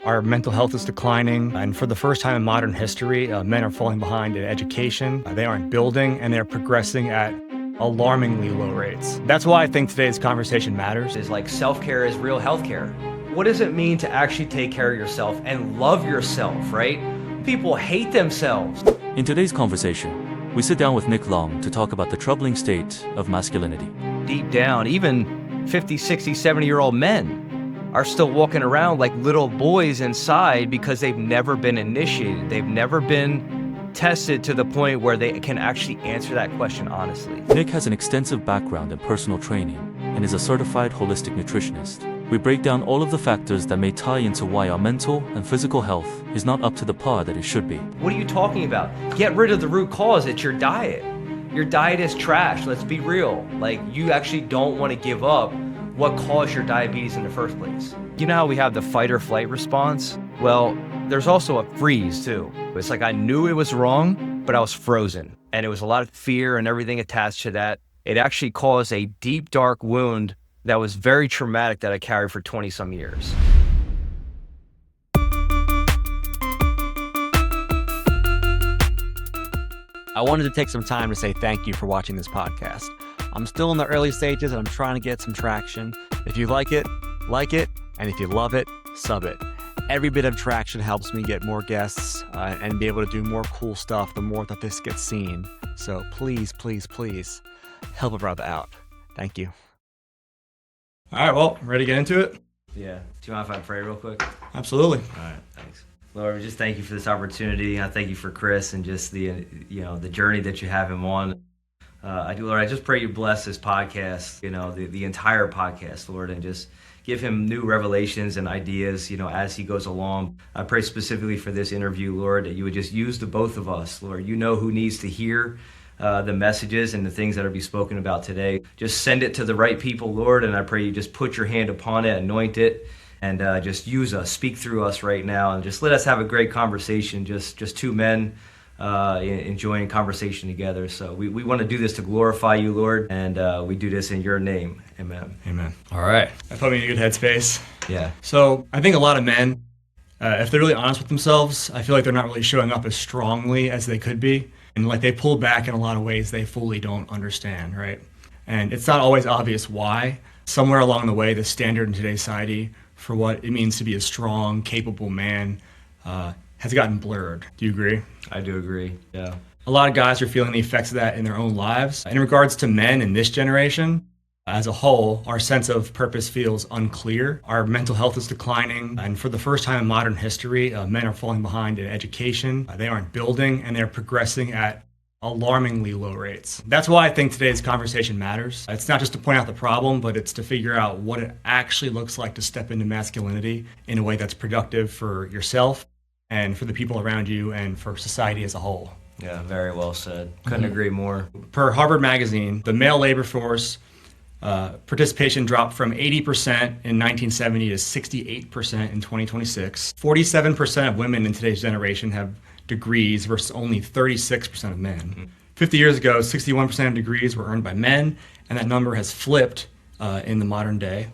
Our mental health is declining, and for the first time in modern history, men are falling behind in education. They aren't building, and they're progressing at alarmingly low rates. That's why I think today's conversation matters. Is like self-care is real healthcare. What does it mean to actually take care of yourself and love yourself, right? People hate themselves. In today's conversation, we sit down with Nick Long to talk about the troubling state of masculinity. Deep down, even 50, 60, 70-year-old men are still walking around like little boys inside because they've never been initiated. They've never been tested to the point where they can actually answer that question honestly. Nick has an extensive background in personal training and is a certified holistic nutritionist. We break down all of the factors that may tie into why our mental and physical health is not up to the par that it should be. What are you talking about? Get rid of the root cause. It's your diet. Your diet is trash. Let's be real. Like, you actually don't want to give up what caused your diabetes in the first place. You know how we have the fight or flight response? Well, there's also a freeze too. It's like I knew it was wrong, but I was frozen. And it was a lot of fear and everything attached to that. It actually caused a deep, dark wound that was very traumatic that I carried for 20 some years. I wanted to take some time to say thank you for watching this podcast. I'm still in the early stages and I'm trying to get some traction. If you like it, and if you love it, sub it. Every bit of traction helps me get more guests and be able to do more cool stuff the more that this gets seen. So please, please, please help a brother out. Thank you. All right, well, ready to get into it? Yeah. Do you mind if I pray real quick? Absolutely. All right, thanks. Lord, we just thank you for this opportunity. I thank you for Chris and just the journey that you have him on. Lord, I just pray you bless this podcast, the entire podcast, Lord, and just give him new revelations and ideas, as he goes along. I pray specifically for this interview, Lord, that you would just use the both of us, Lord. You know who needs to hear the messages and the things that are be spoken about today. Just send it to the right people, Lord, and I pray you just put your hand upon it, anoint it, and just use us, speak through us right now, and just let us have a great conversation, just two men enjoying conversation together. So we want to do this to glorify you, Lord, and we do this in your name. Amen. Amen. All right. That put me in a good headspace. Yeah. So I think a lot of men, if they're really honest with themselves, I feel like they're not really showing up as strongly as they could be. And like they pull back in a lot of ways they fully don't understand, right? And it's not always obvious why. Somewhere along the way, the standard in today's society for what it means to be a strong, capable man has gotten blurred. Do you agree? I do agree, yeah. A lot of guys are feeling the effects of that in their own lives. In regards to men in this generation, as a whole, our sense of purpose feels unclear. Our mental health is declining, and for the first time in modern history, men are falling behind in education. They aren't building, and they're progressing at alarmingly low rates. That's why I think today's conversation matters. It's not just to point out the problem, but it's to figure out what it actually looks like to step into masculinity in a way that's productive for yourself and for the people around you and for society as a whole. Yeah, very well said. Couldn't agree more. Per Harvard Magazine, the male labor force participation dropped from 80% in 1970 to 68% in 2026. 47% of women in today's generation have degrees versus only 36% of men. Mm-hmm. 50 years ago, 61% of degrees were earned by men, and that number has flipped in the modern day.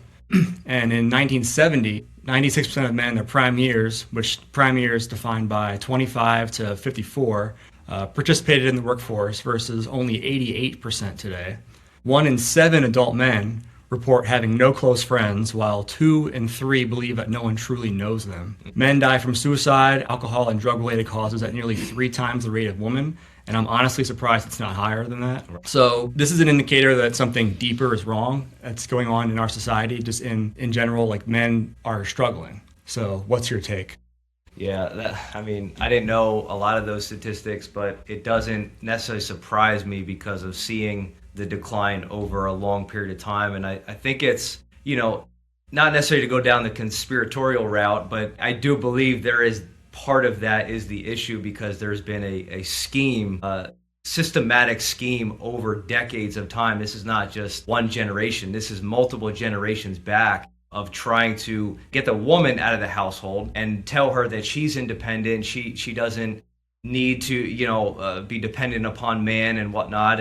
And in 1970, 96% of men in their prime years, which prime years defined by 25 to 54, participated in the workforce versus only 88% today. 1 in 7 adult men report having no close friends, while 2 in 3 believe that no one truly knows them. Men die from suicide, alcohol, and drug-related causes at nearly 3 times the rate of women, and I'm honestly surprised it's not higher than that. So this is an indicator that something deeper is wrong that's going on in our society. Just in general, like, men are struggling. So what's your take? Yeah, I didn't know a lot of those statistics, but it doesn't necessarily surprise me because of seeing the decline over a long period of time. And I think it's, not necessarily to go down the conspiratorial route, but I do believe there is part of that is the issue because there's been a scheme, systematic scheme over decades of time. This is not just one generation. This is multiple generations back of trying to get the woman out of the household and tell her that she's independent. She doesn't need to, be dependent upon man and whatnot.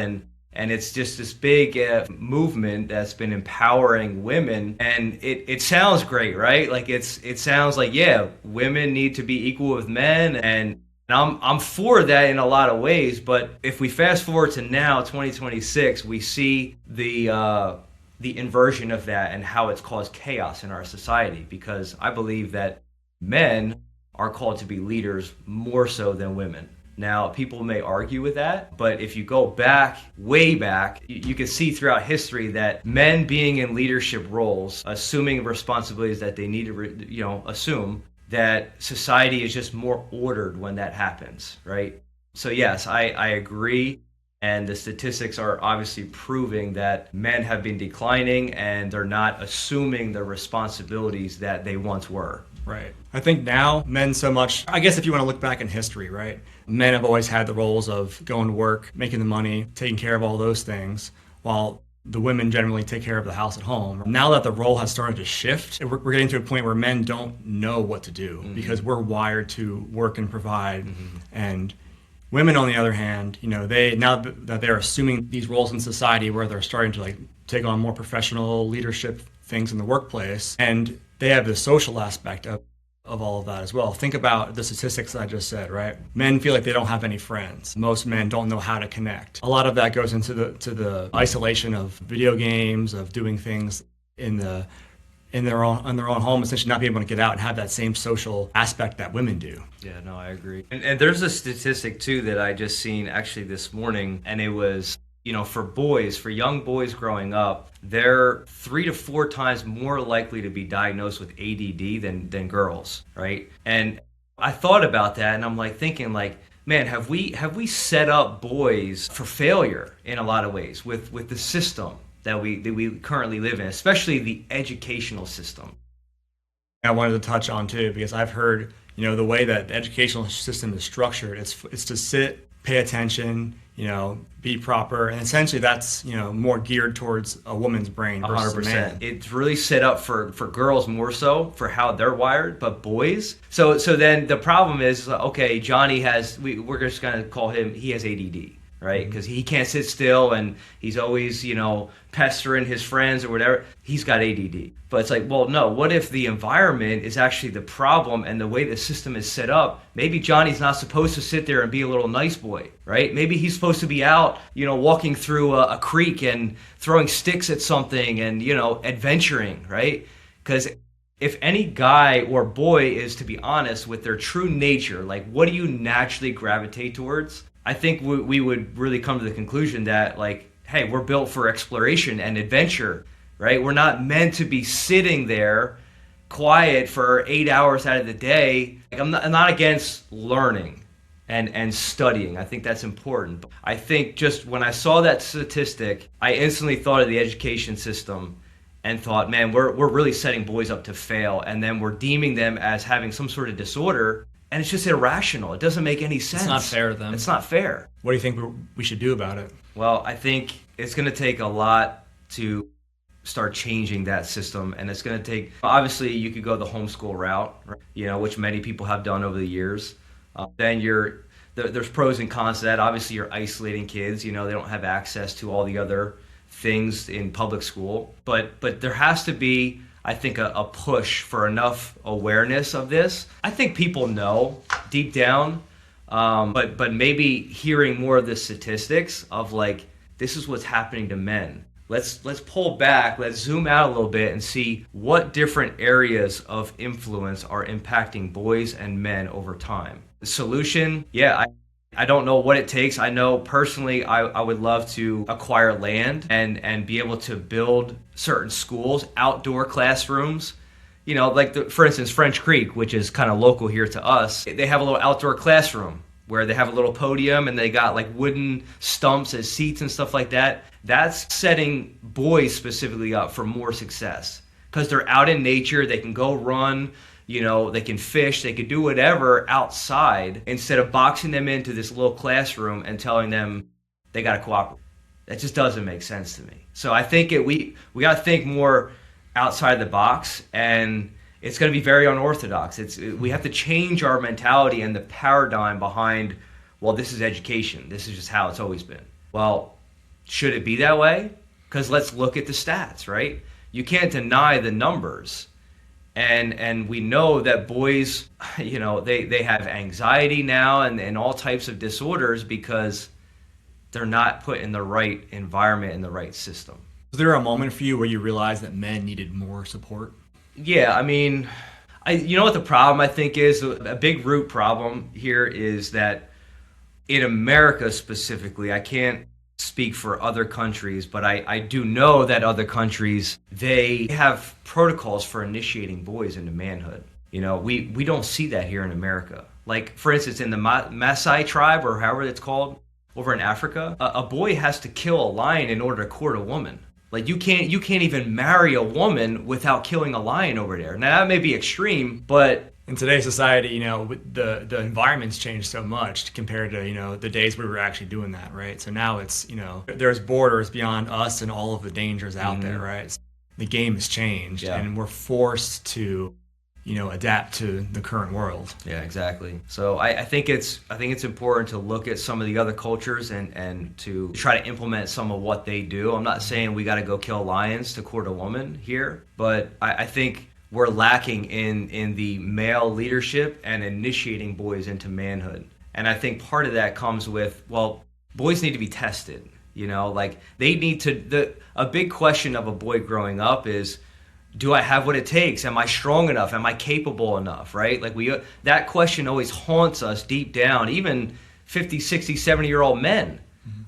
And it's just this big movement that's been empowering women, and it sounds great, right? Like it sounds like, yeah, women need to be equal with men, and I'm for that in a lot of ways. But if we fast forward to now, 2026, we see the inversion of that and how it's caused chaos in our society, because I believe that men are called to be leaders more so than women. Now, people may argue with that, but if you go back, way back, you can see throughout history that men being in leadership roles, assuming responsibilities that they need to, assume, that society is just more ordered when that happens, right? So yes, I agree. And the statistics are obviously proving that men have been declining and they're not assuming the responsibilities that they once were. Right. I think now men so much, I guess if you want to look back in history, right? Men have always had the roles of going to work, making the money, taking care of all those things, while the women generally take care of the house at home. Now that the role has started to shift, we're getting to a point where men don't know what to do because we're wired to work and provide. And women, on the other hand, they, now that they're assuming these roles in society where they're starting to like take on more professional leadership things in the workplace, and they have the social aspect of all of that as well. Think about the statistics I just said, right? Men feel like they don't have any friends. Most men don't know how to connect. A lot of that goes into the isolation of video games, of doing things in their own home, essentially not being able to get out and have that same social aspect that women do. Yeah, no, I agree. And there's a statistic too that I just seen actually this morning, and it was, for young boys growing up, they're 3 to 4 times more likely to be diagnosed with ADD than girls, right? And I thought about that, and I'm like thinking, like, man, have we set up boys for failure in a lot of ways with the system that we currently live in, especially the educational system? I wanted to touch on too, because I've heard, the way that the educational system is structured, it's to sit, pay attention, be proper, and essentially that's more geared towards a woman's brain versus 100%. A man. It's really set up for girls more so for how they're wired, but boys. So then the problem is, okay, Johnny we're just gonna call him, he has ADD, right? Because he can't sit still and he's always pestering his friends or whatever. He's got ADD. But it's like, well, no, what if the environment is actually the problem, and the way the system is set up, maybe Johnny's not supposed to sit there and be a little nice boy, right? Maybe he's supposed to be out, walking through a creek and throwing sticks at something and, adventuring, right? Because if any guy or boy is, to be honest, with their true nature, like, what do you naturally gravitate towards? I think we would really come to the conclusion that, like, hey, we're built for exploration and adventure, right? We're not meant to be sitting there quiet for 8 hours out of the day. Like, I'm not against learning and studying. I think that's important. I think just when I saw that statistic, I instantly thought of the education system and thought, man, we're really setting boys up to fail, and then we're deeming them as having some sort of disorder. And it's just irrational. It doesn't make any sense. It's not fair to them. It's not fair. What do you think we should do about it? Well, I think it's going to take a lot to start changing that system. And it's going to take, obviously, you could go the homeschool route, right? Which many people have done over the years. Then there's pros and cons to that. Obviously, you're isolating kids. They don't have access to all the other things in public school. But there has to be, I think, a push for enough awareness of this. I think people know deep down, but maybe hearing more of the statistics of, like, this is what's happening to men. Let's pull back, let's zoom out a little bit and see what different areas of influence are impacting boys and men over time. The solution, I don't know what it takes. I know personally I would love to acquire land and be able to build certain schools, outdoor classrooms. Like for instance, French Creek, which is kind of local here to us, they have a little outdoor classroom where they have a little podium and they got like wooden stumps as seats and stuff like that. That's setting boys specifically up for more success because they're out in nature. They can go run. They can fish, they could do whatever outside instead of boxing them into this little classroom and telling them they got to cooperate. That just doesn't make sense to me. So I think we got to think more outside the box, and it's going to be very unorthodox. We have to change our mentality and the paradigm behind, well, this is education. This is just how it's always been. Well, Should it be that way? Because let's look at the stats, right? You can't deny the numbers. And we know that boys, they have anxiety now and all types of disorders because they're not put in the right environment, in the right system. Was there a moment for you where you realized that men needed more support? Yeah, I mean, you know what the problem I think is? A big root problem here is that in America specifically, I can't speak for other countries, but I do know that other countries, they have protocols for initiating boys into manhood. We don't see that here in America. Like, for instance, in the Maasai tribe, or however it's called, over in Africa, a boy has to kill a lion in order to court a woman. Like, you can't even marry a woman without killing a lion over there. Now, that may be extreme, but in today's society, the environment's changed so much compared to, the days we were actually doing that, right? So now it's, there's borders beyond us and all of the dangers out there, right? So the game has changed, and we're forced to, adapt to the current world. Yeah, exactly. So I think it's important to look at some of the other cultures and to try to implement some of what they do. I'm not saying we got to go kill lions to court a woman here, but I think we're lacking in the male leadership and initiating boys into manhood. And I think part of that comes with, boys need to be tested. Like they need to, a big question of a boy growing up is, do I have what it takes? Am I strong enough? Am I capable enough? Right? Like that question always haunts us deep down. Even 50, 60, 70-year-old men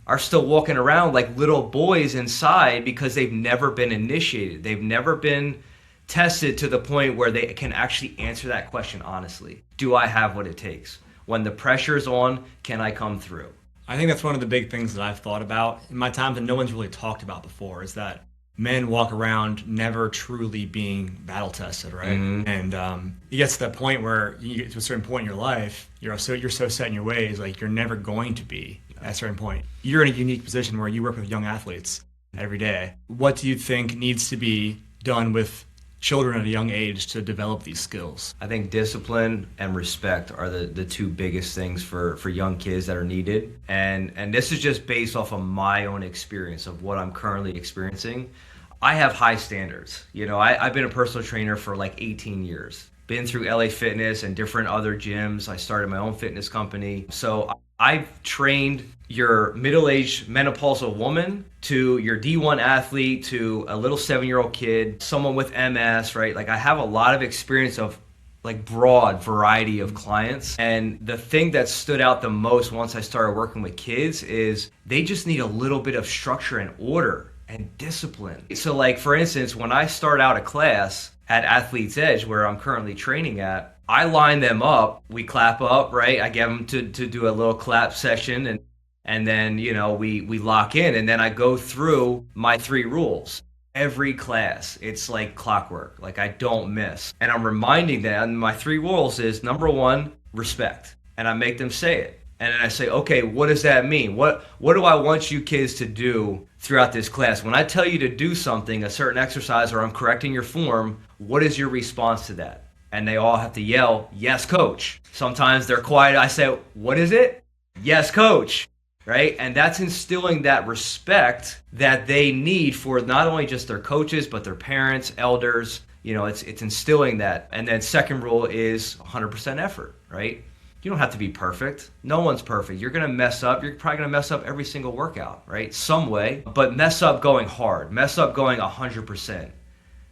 are still walking around like little boys inside because they've never been initiated. They've never been tested to the point where they can actually answer that question honestly. Do I have what it takes? When the pressure's on, can I come through? I think that's one of the big things that I've thought about in my time that no one's really talked about before, is that men walk around never truly being battle tested, right? Mm-hmm. And you get to that point where you get to a certain point in your life, you're so set in your ways, like you're never going to be at a certain point. You're in a unique position where you work with young athletes every day. What do you think needs to be done with children at a young age to develop these skills? I think discipline and respect are the two biggest things for young kids that are needed. And this is just based off of my own experience of what I'm currently experiencing. I have high standards. I've been a personal trainer for like 18 years. Been through LA Fitness and different other gyms. I started my own fitness company. So I've trained your middle-aged menopausal woman to your D1 athlete to a little 7-year-old kid, someone with MS, right? Like I have a lot of experience of like broad variety of clients. And the thing that stood out the most once I started working with kids is they just need a little bit of structure and order and discipline. So like, for instance, when I start out a class at Athlete's Edge, where I'm currently training at, I line them up, we clap up, right? I get them to do a little clap session and then, we lock in, and then I go through my 3 rules. Every class, it's like clockwork, like I don't miss. And I'm reminding them, my 3 rules is, number 1, respect. And I make them say it. And then I say, okay, what does that mean? What do I want you kids to do throughout this class? When I tell you to do something, a certain exercise, or I'm correcting your form, what is your response to that? And they all have to yell, yes, coach. Sometimes they're quiet. I say, what is it? Yes, coach. Right? And that's instilling that respect that they need for not only just their coaches, but their parents, elders. It's instilling that. And then second rule is 100% effort, right? You don't have to be perfect. No one's perfect. You're going to mess up. You're probably going to mess up every single workout, right? Some way. But mess up going hard. Mess up going 100%.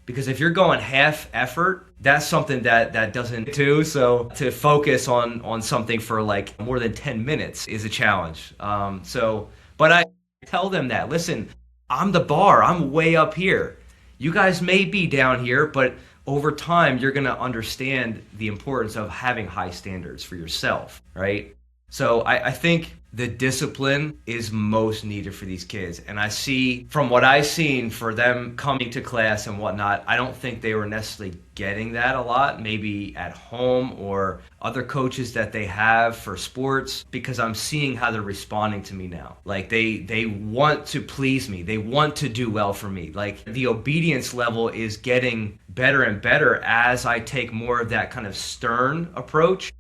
Because if you're going half effort, that's something that doesn't do. So to focus on something for like more than 10 minutes is a challenge. But I tell them that, listen, I'm the bar. I'm way up here. You guys may be down here, but over time, you're going to understand the importance of having high standards for yourself, right? So I think the discipline is most needed for these kids. And I see, from what I've seen for them coming to class and whatnot, I don't think they were necessarily getting that a lot, maybe at home or other coaches that they have for sports, because I'm seeing how they're responding to me now. Like they want to please me. They want to do well for me. Like the obedience level is getting better and better as I take more of that kind of stern approach.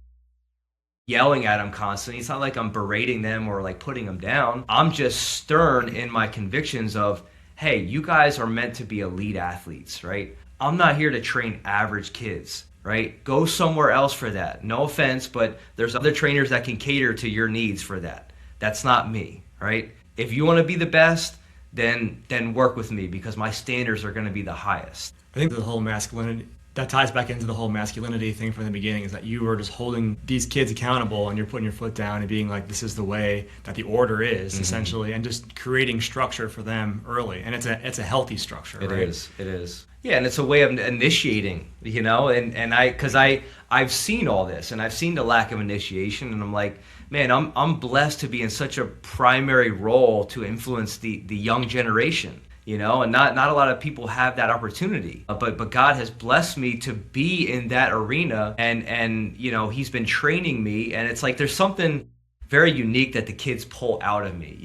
yelling at them constantly. It's not like I'm berating them or like putting them down. I'm just stern in my convictions of, hey, you guys are meant to be elite athletes, right? I'm not here to train average kids, right? Go somewhere else for that. No offense, but there's other trainers that can cater to your needs for that. That's not me, right? If you want to be the best, then work with me, because my standards are going to be the highest. I think the whole masculinity, that ties back into the whole masculinity thing from the beginning, is that you are just holding these kids accountable and you're putting your foot down and being like, this is the way that the order is, essentially, and just creating structure for them early. And it's a healthy structure, It right? is. Yeah, and it's a way of initiating, because I've seen all this, and I've seen the lack of initiation, and I'm like, man, I'm blessed to be in such a primary role to influence the young generation, and not a lot of people have that opportunity. But God has blessed me to be in that arena, and He's been training me, and it's like there's something very unique that the kids pull out of me.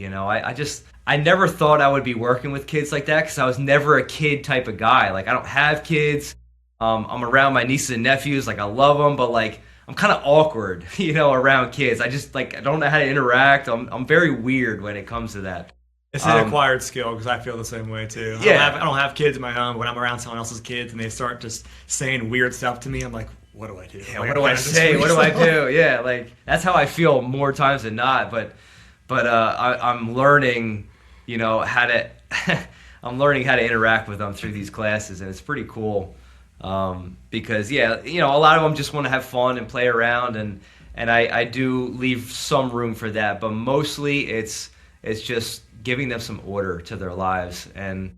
I never thought I would be working with kids like that, because I was never a kid type of guy. Like, I don't have kids. I'm around my nieces and nephews. Like, I love them, but like, I'm kind of awkward, around kids. I just like, I don't know how to interact. I'm very weird when it comes to that. It's an acquired skill, because I feel the same way too. Yeah. I don't have kids of my own. When I'm around someone else's kids and they start just saying weird stuff to me, I'm like, what do I do? Yeah, Like, what do I say? What do I do? Yeah, like that's how I feel more times than not. But I'm learning, how to I'm learning how to interact with them through these classes, and it's pretty cool. Because a lot of them just want to have fun and play around, and I do leave some room for that, but mostly it's just giving them some order to their lives, and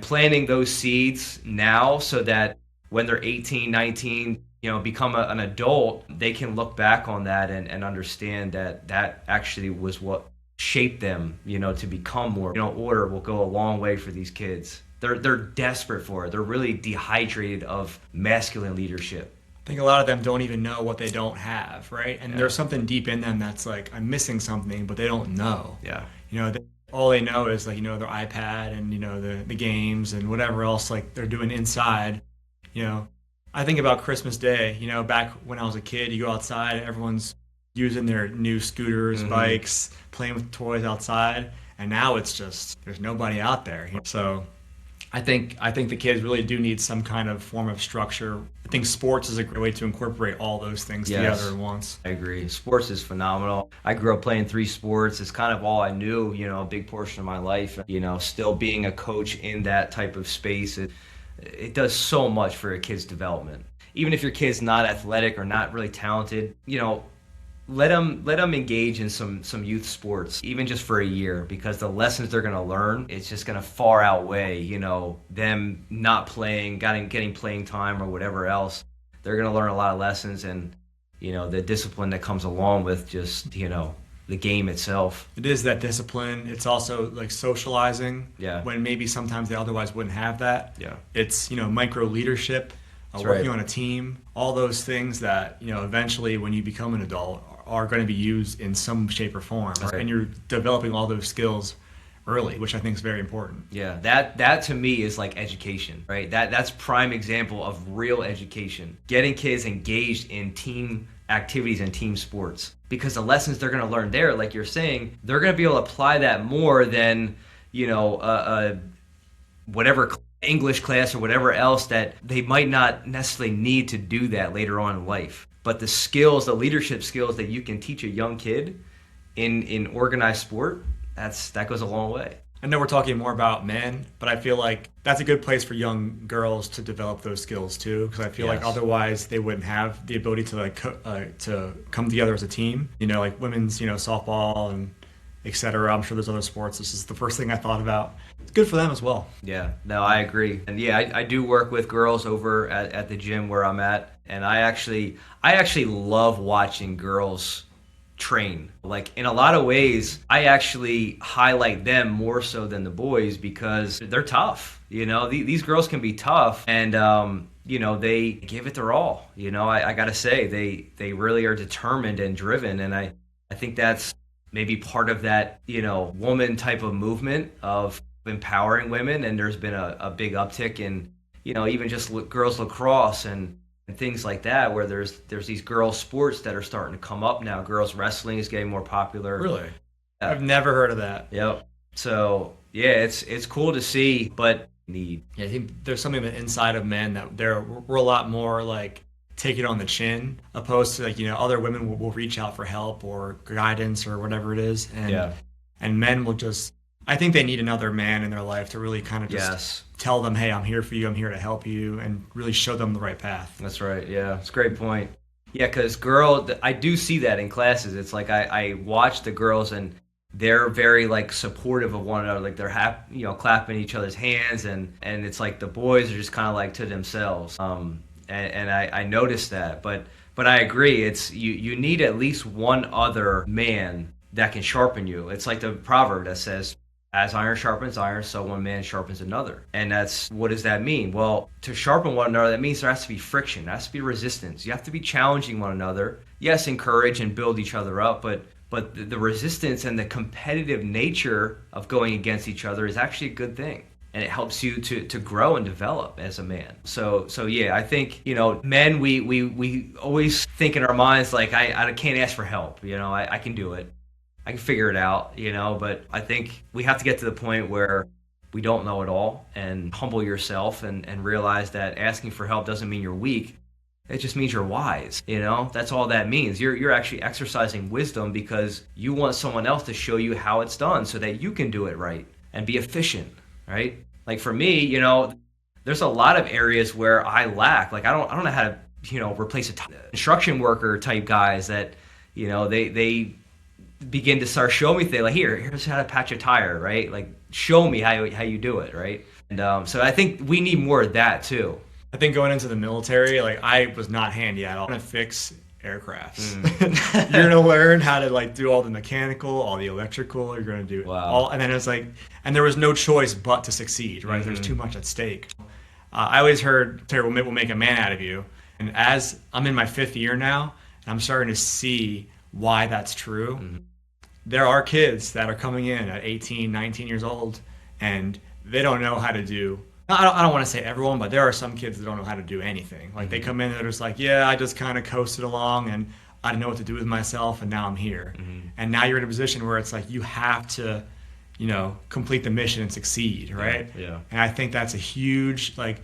planting those seeds now, so that when they're 18, 19, become an adult, they can look back on that and understand that actually was what shaped them, to become more. Order will go a long way for these kids. They're desperate for it. They're really dehydrated of masculine leadership. I think a lot of them don't even know what they don't have, right? And there's something deep in them that's like, I'm missing something, but they don't know. Yeah. All they know is like, their iPad and, the games and whatever else like they're doing inside. I think about Christmas Day, back when I was a kid, you go outside, everyone's using their new scooters, bikes, playing with toys outside. And now it's just, there's nobody out there. So I think the kids really do need some kind of form of structure. I think sports is a great way to incorporate all those things together at once. I agree. Sports is phenomenal. I grew up playing 3 sports. It's kind of all I knew, a big portion of my life. Still being a coach in that type of space, it does so much for a kid's development. Even if your kid's not athletic or not really talented, let them engage in some youth sports, even just for a year, because the lessons they're going to learn, it's just going to far outweigh, them not playing, getting playing time or whatever else. They're going to learn a lot of lessons, and, the discipline that comes along with just, the game itself. It is that discipline. It's also like socializing. Yeah. When maybe sometimes they otherwise wouldn't have that. Yeah. It's, micro leadership, working on a team, all those things that, eventually when you become an adult are going to be used in some shape or form. Right. And you're developing all those skills early, which I think is very important. Yeah, that to me is like education, right? That's prime example of real education. Getting kids engaged in team activities and team sports, because the lessons they're going to learn there, like you're saying, they're going to be able to apply that more than whatever English class or whatever else that they might not necessarily need to do that later on in life. But the skills, the leadership skills that you can teach a young kid in organized sport, that goes a long way. I know we're talking more about men, but I feel like that's a good place for young girls to develop those skills too, because I feel like otherwise they wouldn't have the ability to to come together as a team. Like women's, softball and etc. I'm sure there's other sports. This is the first thing I thought about. It's good for them as well. Yeah, no, I agree. And yeah, I do work with girls over at the gym where I'm at, and I actually love watching girls train. Like, in a lot of ways, I actually highlight them more so than the boys, because they're tough. These girls can be tough, and they give it their all. I gotta say, they really are determined and driven, and I think that's maybe part of that woman type of movement of empowering women. And there's been a big uptick in even just girls lacrosse and and things like that, where there's these girls sports that are starting to come up now. Girls wrestling is getting more popular. Really? Yeah. I've never heard of that. Yep. So yeah, it's cool to see, but need. Yeah, I think there's something inside of men that we're a lot more like take it on the chin, opposed to like, other women will reach out for help or guidance or whatever it is, and men will just, I think they need another man in their life to really kind of just tell them, hey, I'm here for you, I'm here to help you, and really show them the right path. That's right. Yeah, it's a great point. Yeah, because I do see that in classes. It's like I watch the girls and they're very like supportive of one another. Like they're clapping each other's hands, and it's like the boys are just kind of like to themselves. And I noticed that, but I agree. It's you need at least one other man that can sharpen you. It's like the proverb that says, as iron sharpens iron, so one man sharpens another. And what does that mean? Well, to sharpen one another, that means there has to be friction, there has to be resistance. You have to be challenging one another. Yes, encourage and build each other up, but the resistance and the competitive nature of going against each other is actually a good thing. And it helps you to grow and develop as a man. So yeah, I think, men, we always think in our minds, like, I can't ask for help, I can do it. I can figure it out, but I think we have to get to the point where we don't know it all, and humble yourself and realize that asking for help doesn't mean you're weak. It just means you're wise, That's all that means. You're actually exercising wisdom because you want someone else to show you how it's done so that you can do it right and be efficient, right? Like for me, there's a lot of areas where I lack. Like I don't know how to, replace instruction worker type guys that, they begin to start showing me things like, here's how to patch a tire, right? Like show me how you do it, right? And so I think we need more of that too. I think going into the military, like I was not handy at all. I'm gonna fix aircrafts. You're gonna learn how to like do all the mechanical, all the electrical. You're gonna do all, and then it's like, and there was no choice but to succeed, right? There's too much at stake. I always heard, Terry, will make a man out of you. And as I'm in my 5th year now, and I'm starting to see why that's true. There are kids that are coming in at 18, 19 years old, and they don't know how to do. I don't want to say everyone, but there are some kids that don't know how to do anything. Like they come in and they're just like, yeah, I just kind of coasted along and I didn't know what to do with myself, and now I'm here. And now you're in a position where it's like you have to, complete the mission and succeed, right? Yeah. And I think that's a huge, like,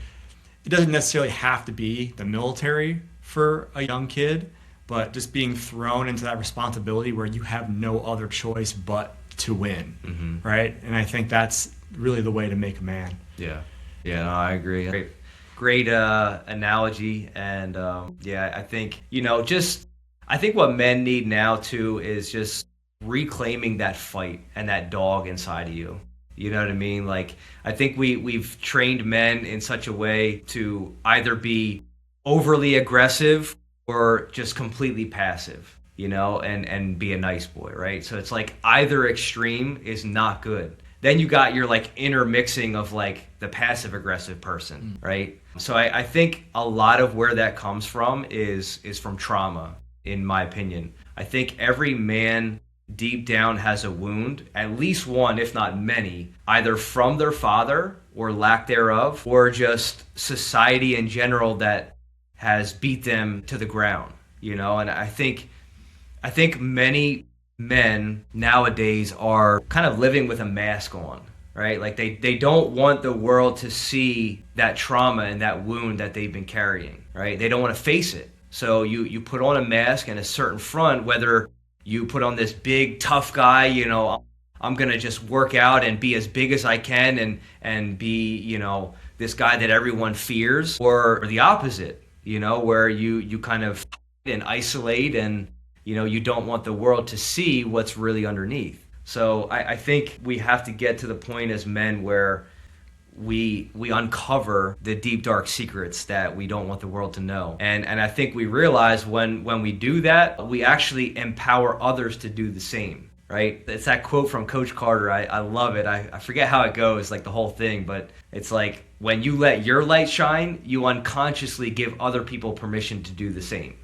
it doesn't necessarily have to be the military for a young kid, but just being thrown into that responsibility where you have no other choice but to win, right? And I think that's really the way to make a man. Yeah. Yeah, no, I agree. Great analogy. And I think, I think what men need now too is just reclaiming that fight and that dog inside of you. You know what I mean? Like, I think we've trained men in such a way to either be overly aggressive or just completely passive, and be a nice boy, right? So it's like either extreme is not good. Then you got your like intermixing of like the passive aggressive person, right? So I think a lot of where that comes from is from trauma, in my opinion. I think every man deep down has a wound, at least one, if not many, either from their father or lack thereof, or just society in general that has beat them to the ground, and I think many men nowadays are kind of living with a mask on, right? Like they don't want the world to see that trauma and that wound that they've been carrying, right? They don't want to face it. So you put on a mask and a certain front, whether you put on this big tough guy, I'm gonna just work out and be as big as I can and be, this guy that everyone fears, or the opposite, where you kind of and isolate and you don't want the world to see what's really underneath. So I think we have to get to the point as men where we uncover the deep dark secrets that we don't want the world to know. And I think we realize when we do that, we actually empower others to do the same, right? It's that quote from Coach Carter. I love it. I forget how it goes, like the whole thing, but it's like, when you let your light shine, you unconsciously give other people permission to do the same.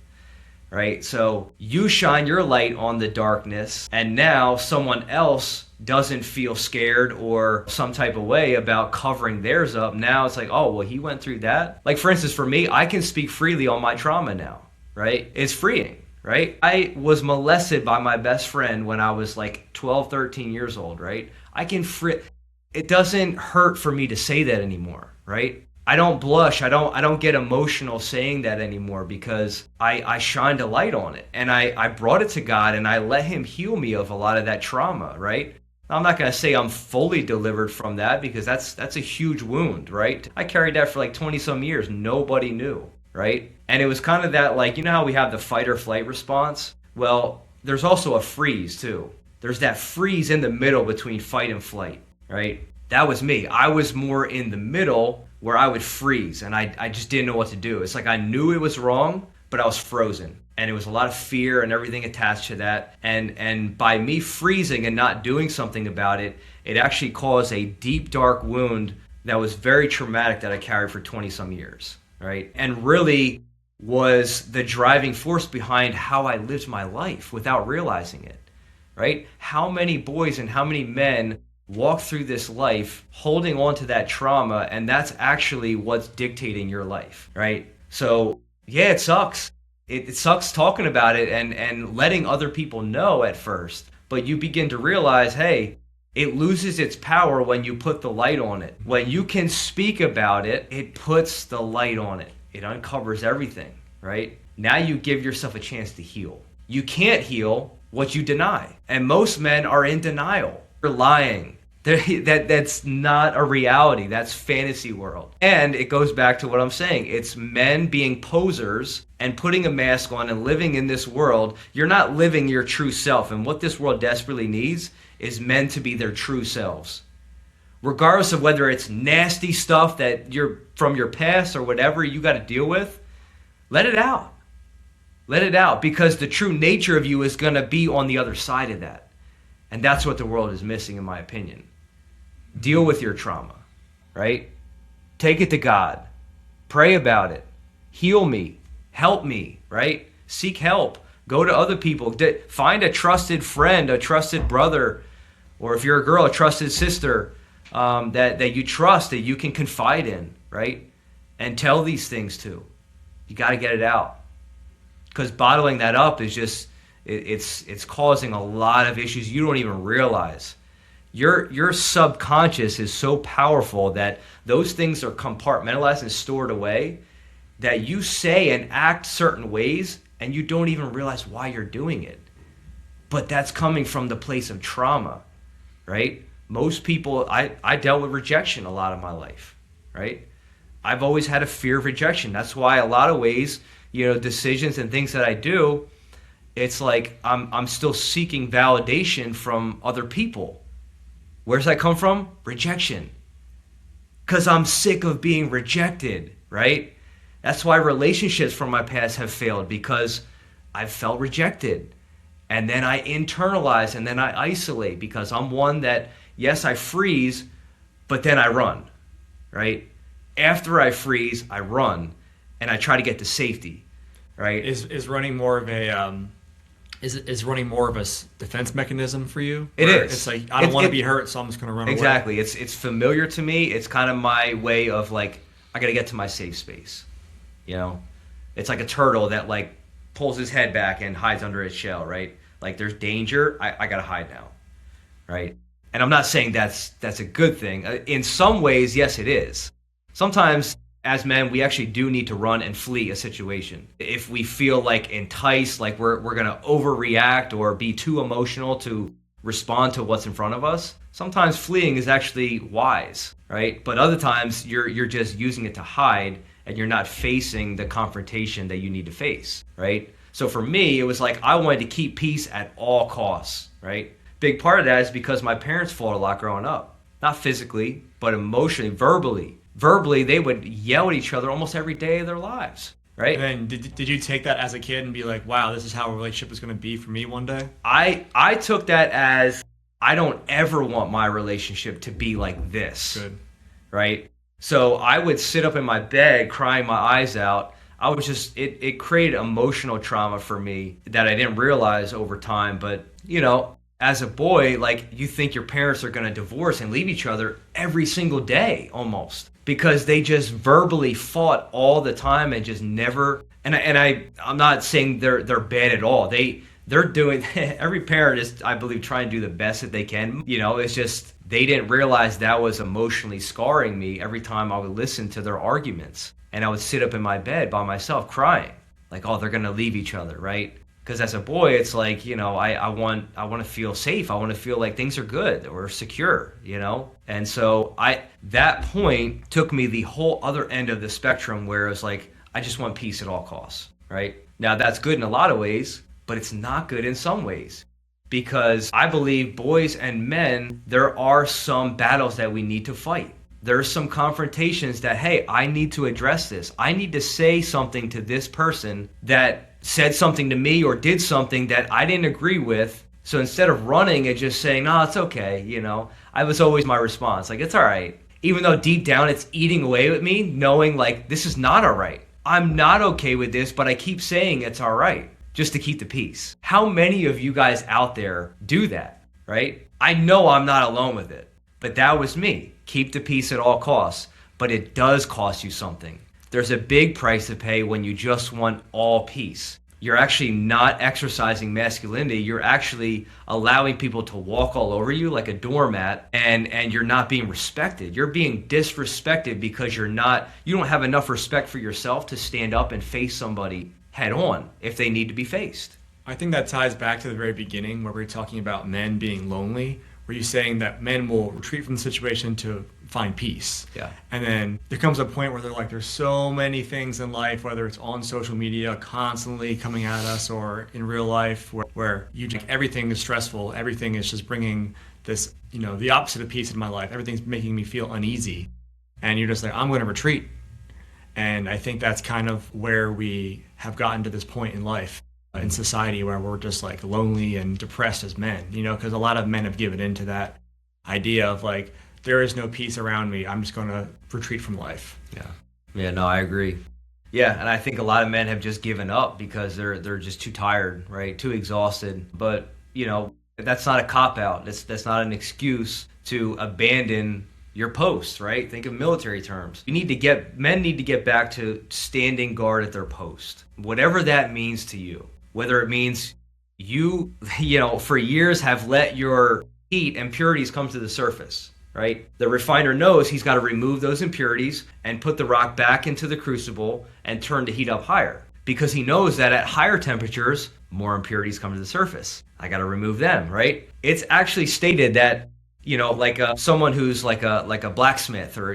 right? So you shine your light on the darkness, and now someone else doesn't feel scared or some type of way about covering theirs up. Now it's like, oh, well, he went through that. Like, for instance, for me, I can speak freely on my trauma now, right? It's freeing, right? I was molested by my best friend when I was like 12, 13 years old, right? It doesn't hurt for me to say that anymore, right? I don't blush. I don't get emotional saying that anymore because I shined a light on it, and I brought it to God, and I let him heal me of a lot of that trauma, right? I'm not going to say I'm fully delivered from that because that's a huge wound, right? I carried that for like 20 some years. Nobody knew, right? And it was kind of that, like, you know how we have the fight or flight response? Well, there's also a freeze too. There's that freeze in the middle between fight and flight, right? That was me. I was more in the middle where I would freeze and I just didn't know what to do. It's like I knew it was wrong, but I was frozen. And it was a lot of fear and everything attached to that. And by me freezing and not doing something about it, it actually caused a deep, dark wound that was very traumatic that I carried for 20 some years, right? And really was the driving force behind how I lived my life without realizing it, right? How many boys and how many men walk through this life holding on to that trauma, and that's actually what's dictating your life, right? So yeah, it sucks. It sucks talking about it and letting other people know at first, but you begin to realize, hey, it loses its power when you put the light on it. When you can speak about it, it puts the light on it. It uncovers everything, right? Now you give yourself a chance to heal. You can't heal what you deny, and most men are in denial. They're lying. That's not a reality. That's fantasy world. And it goes back to what I'm saying. It's men being posers and putting a mask on and living in this world. You're not living your true self. And what this world desperately needs is men to be their true selves. Regardless of whether it's nasty stuff that you're from your past or whatever you got to deal with, let it out. Let it out, because the true nature of you is going to be on the other side of that. And that's what the world is missing, in my opinion. Deal with your trauma, right? Take it to God. Pray about it. Heal me. Help me, right? Seek help. Go to other people. Find a trusted friend, a trusted brother, or if you're a girl, a trusted sister that you trust, that you can confide in, right? And tell these things to. You got to get it out. Because bottling that up is just, it's causing a lot of issues you don't even realize. Your subconscious is so powerful that those things are compartmentalized and stored away that you say and act certain ways and you don't even realize why you're doing it. But that's coming from the place of trauma, right? Most people, I dealt with rejection a lot of my life, right? I've always had a fear of rejection. That's why a lot of ways, decisions and things that I do, it's like I'm still seeking validation from other people. Where does that come from? Rejection. Because I'm sick of being rejected, right? That's why relationships from my past have failed, because I've felt rejected. And then I internalize and then I isolate, because I'm one that, yes, I freeze, but then I run, right? After I freeze, I run and I try to get to safety, right? Is running more of a is running more of a defense mechanism for you? It is. It's like, I don't want to be hurt, so I'm just going to run away. Exactly. It's familiar to me. It's kind of my way of, like, I got to get to my safe space. It's like a turtle that, like, pulls his head back and hides under its shell, right? Like, there's danger. I got to hide now, right? And I'm not saying that's a good thing. In some ways, yes, it is. Sometimes, as men, we actually do need to run and flee a situation. If we feel like enticed, like we're going to overreact or be too emotional to respond to what's in front of us, sometimes fleeing is actually wise, right? But other times you're just using it to hide and you're not facing the confrontation that you need to face, right? So for me, it was like I wanted to keep peace at all costs, right? Big part of that is because my parents fought a lot growing up. Not physically, but emotionally, verbally. Verbally, they would yell at each other almost every day of their lives, right? And did you take that as a kid and be like, wow, this is how a relationship is going to be for me one day? I took that as, I don't ever want my relationship to be like this. Good. Right? So I would sit up in my bed crying my eyes out. I was just, it created emotional trauma for me that I didn't realize over time. But, as a boy, like, you think your parents are going to divorce and leave each other every single day almost, because they just verbally fought all the time and just never. I'm not saying they're bad at all. They're doing, every parent is, I believe, trying to do the best that they can. It's just they didn't realize that was emotionally scarring me every time I would listen to their arguments. And I would sit up in my bed by myself crying, like, oh, they're going to leave each other, right? Because as a boy, it's like, I want to feel safe. I want to feel like things are good or secure, And so that point took me the whole other end of the spectrum, where it was like, I just want peace at all costs, right? Now, that's good in a lot of ways, but it's not good in some ways, because I believe boys and men, there are some battles that we need to fight. There's some confrontations that, hey, I need to address this. I need to say something to this person that said something to me or did something that I didn't agree with. So instead of running and just saying, no, it's okay, I was always my response, like, it's all right. Even though deep down it's eating away with me, knowing like, this is not all right. I'm not okay with this, but I keep saying it's all right, just to keep the peace. How many of you guys out there do that, right? I know I'm not alone with it, but that was me. Keep the peace at all costs, but it does cost you something. There's a big price to pay when you just want all peace. You're actually not exercising masculinity. You're actually allowing people to walk all over you like a doormat, and you're not being respected. You're being disrespected because you don't have enough respect for yourself to stand up and face somebody head on if they need to be faced. I think that ties back to the very beginning where we were talking about men being lonely. Were you saying that men will retreat from the situation to find peace? Yeah. And then there comes a point where they're like, there's so many things in life, whether it's on social media constantly coming at us or in real life, where everything is stressful. Everything is just bringing this, the opposite of peace in my life. Everything's making me feel uneasy. And you're just like, I'm going to retreat. And I think that's kind of where we have gotten to this point in life, in society, where we're just like lonely and depressed as men, because a lot of men have given into that idea of like, there is no peace around me. I'm just going to retreat from life. Yeah, no, I agree. Yeah, and I think a lot of men have just given up because they're just too tired, right? Too exhausted. But, that's not a cop-out. That's not an excuse to abandon your post, right? Think of military terms. Men need to get back to standing guard at their post. Whatever that means to you. Whether it means you for years have let your heat impurities come to the surface, right? The refiner knows he's got to remove those impurities and put the rock back into the crucible and turn the heat up higher, because he knows that at higher temperatures, more impurities come to the surface. I got to remove them, right? It's actually stated that, someone who's like a blacksmith or,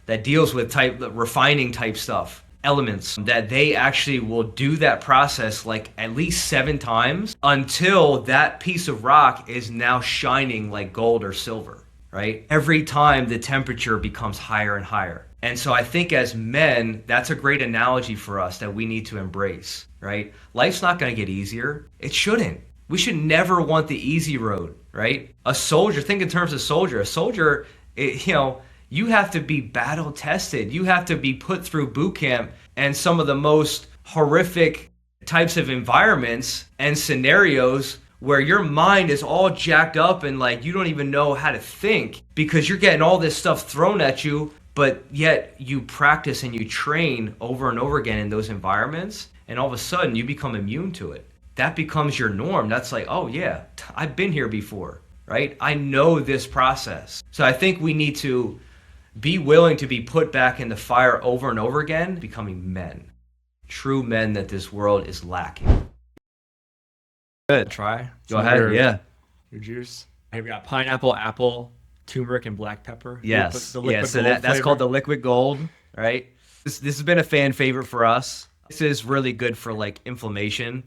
that deals with refining type stuff, elements, that they actually will do that process like at least 7 times until that piece of rock is now shining like gold or silver, right? Every time the temperature becomes higher and higher. And so I think as men, that's a great analogy for us that we need to embrace, right? Life's not going to get easier. It shouldn't. We should never want the easy road, right? A soldier, think in terms of soldier. A soldier, you have to be battle tested. You have to be put through boot camp and some of the most horrific types of environments and scenarios where your mind is all jacked up and like you don't even know how to think because you're getting all this stuff thrown at you, but yet you practice and you train over and over again in those environments, and all of a sudden you become immune to it. That becomes your norm. That's like, oh yeah, I've been here before, right? I know this process. So I think we need to be willing to be put back in the fire over and over again, becoming men. True men that this world is lacking. Good. Try. Go ahead. Yeah. Your juice. Hey, we got pineapple, apple, turmeric, and black pepper. Yes. So that's called the liquid gold, right? This has been a fan favorite for us. This is really good for like inflammation.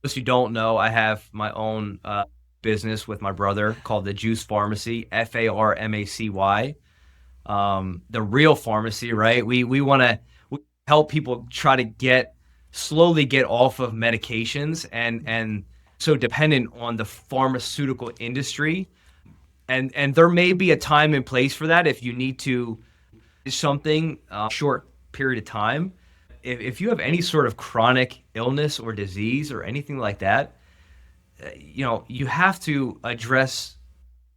If you don't know, I have my own business with my brother called the Juice Pharmacy, Pharmacy. The real pharmacy, right? We want to help people try to slowly get off of medications and so dependent on the pharmaceutical industry. And there may be a time and place for that if you need to do something short period of time. if you have any sort of chronic illness or disease or anything like that, you have to address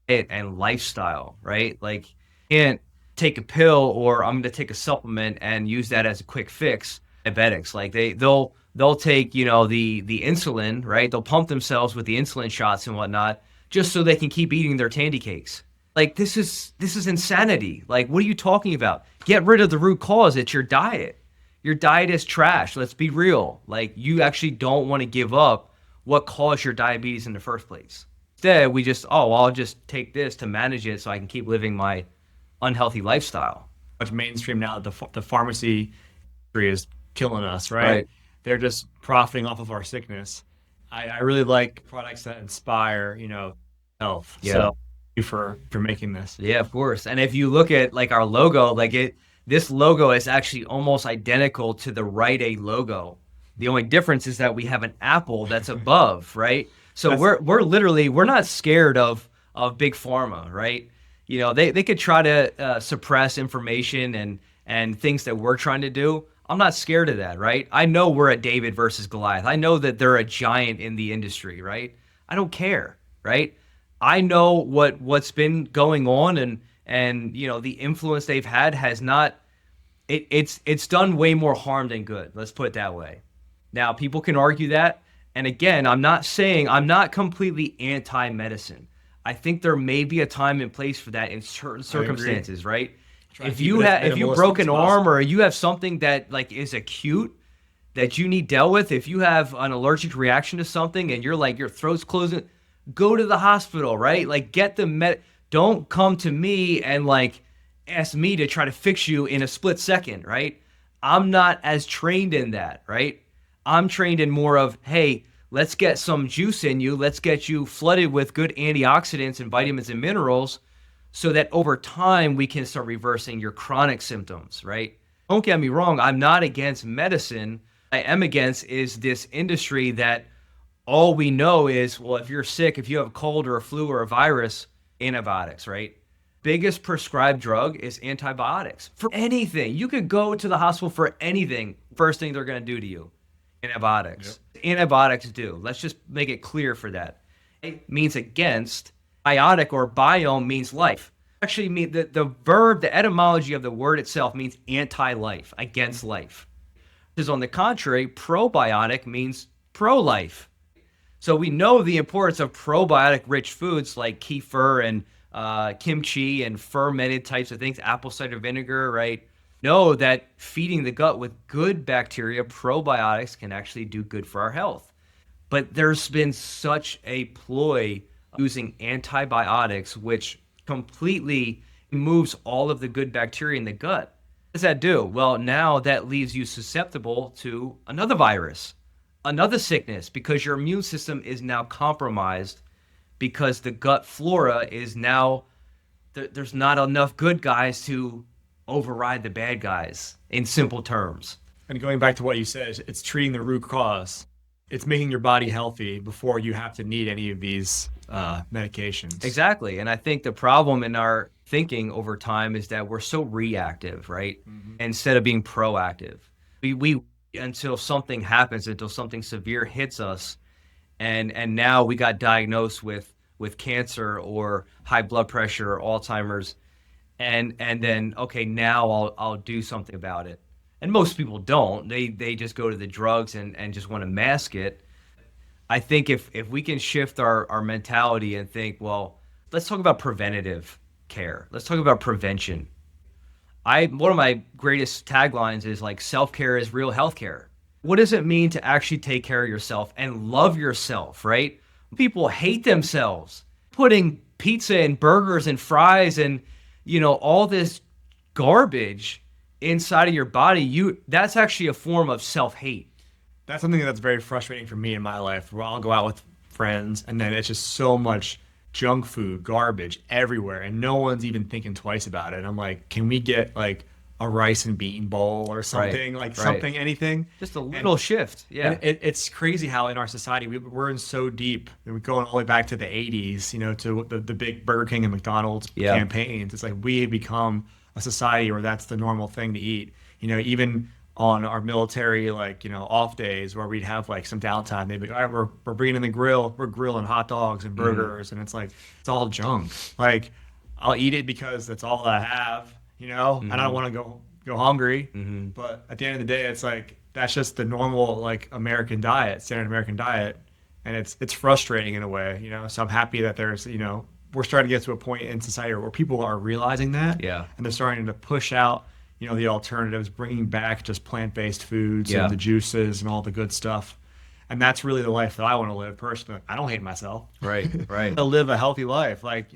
it and lifestyle, right? Like, you can't take a pill or I'm going to take a supplement and use that as a quick fix. Diabetics, like they'll take, the insulin, right? They'll pump themselves with the insulin shots and whatnot just so they can keep eating their candy cakes. Like, this is insanity. Like, what are you talking about? Get rid of the root cause. It's your diet. Your diet is trash. Let's be real. Like, you actually don't want to give up what caused your diabetes in the first place. Instead, we just, I'll just take this to manage it so I can keep living my unhealthy lifestyle. Much mainstream now that the pharmacy industry is killing us, right? Right. They're just profiting off of our sickness. I really like products that inspire, health. Yeah. So thank you for making this. Yeah, of course. And if you look at like our logo, this logo is actually almost identical to the Rite Aid logo. The only difference is that we have an apple that's above, right? So we're not scared of big pharma, right? They could try to suppress information and things that we're trying to do. I'm not scared of that, right? I know we're a David versus Goliath. I know that they're a giant in the industry, right? I don't care, right? I know what's been going on and the influence they've had has not it's done way more harm than good. Let's put it that way. Now, people can argue that. And again, I'm not completely anti-medicine. I think there may be a time and place for that in certain circumstances, right? If you broke an arm or you have something that like is acute that you need dealt with, if you have an allergic reaction to something and you're like your throat's closing, go to the hospital, right? Like get the don't come to me and like ask me to try to fix you in a split second, right? I'm not as trained in that, right? I'm trained in more of, hey, let's get some juice in you. Let's get you flooded with good antioxidants and vitamins and minerals so that over time we can start reversing your chronic symptoms, right? Don't get me wrong. I'm not against medicine. I am against is this industry that all we know is, well, if you're sick, if you have a cold or a flu or a virus, antibiotics, right? Biggest prescribed drug is antibiotics for anything. You could go to the hospital for anything. First thing they're going to do to you, antibiotics. Yep. Antibiotics do. Let's just make it clear for that. It means against. Biotic or biome means life. Actually, the verb, the etymology of the word itself means anti-life, against life. Because on the contrary, probiotic means pro-life. So we know the importance of probiotic-rich foods like kefir and kimchi and fermented types of things, apple cider vinegar, right? Know that feeding the gut with good bacteria, probiotics, can actually do good for our health. But there's been such a ploy using antibiotics, which completely removes all of the good bacteria in the gut. What does that do? Well, now that leaves you susceptible to another virus, another sickness, because your immune system is now compromised because the gut flora is now, there's not enough good guys to override the bad guys, in simple terms. And going back to what you said, it's treating the root cause. It's making your body healthy before you have to need any of these medications. Exactly. And I think the problem in our thinking over time is that we're so reactive, right? Mm-hmm. Instead of being proactive. We until something happens, until something severe hits us, and now we got diagnosed with cancer or high blood pressure or Alzheimer's, and then, okay, now I'll do something about it. And most people don't. They just go to the drugs and just want to mask it. I think if we can shift our mentality and think, well, let's talk about preventative care. Let's talk about prevention. One of my greatest taglines is like, self-care is real healthcare. What does it mean to actually take care of yourself and love yourself, right? People hate themselves. Putting pizza and burgers and fries and, all this garbage inside of your body, that's actually a form of self-hate. That's something that's very frustrating for me in my life, where I'll go out with friends and then it's just so much junk food, garbage everywhere, and no one's even thinking twice about it. And I'm like, can we get like a rice and bean bowl or something, something, anything? Just a little shift. Yeah. And it's crazy how in our society we're in so deep. And we're going all the way back to the 80s, to the big Burger King and McDonald's campaigns. It's like we have become a society where that's the normal thing to eat. Even on our military, like, off days where we'd have like some downtime. They'd be, all right, we're bringing in the grill, we're grilling hot dogs and burgers. And it's like, it's all junk. Like, I'll eat it because that's all I have, and I don't want to go hungry. But at the end of the day, it's like, that's just the normal, like, American diet, standard American diet. And it's frustrating in a way, So I'm happy that there's, we're starting to get to a point in society where people are realizing that. Yeah. And they're starting to push out, the alternatives, bringing back just plant-based foods Yeah. and the juices and all the good stuff. And that's really the life that I want to live personally. I don't hate myself. Right. To live a healthy life. Like,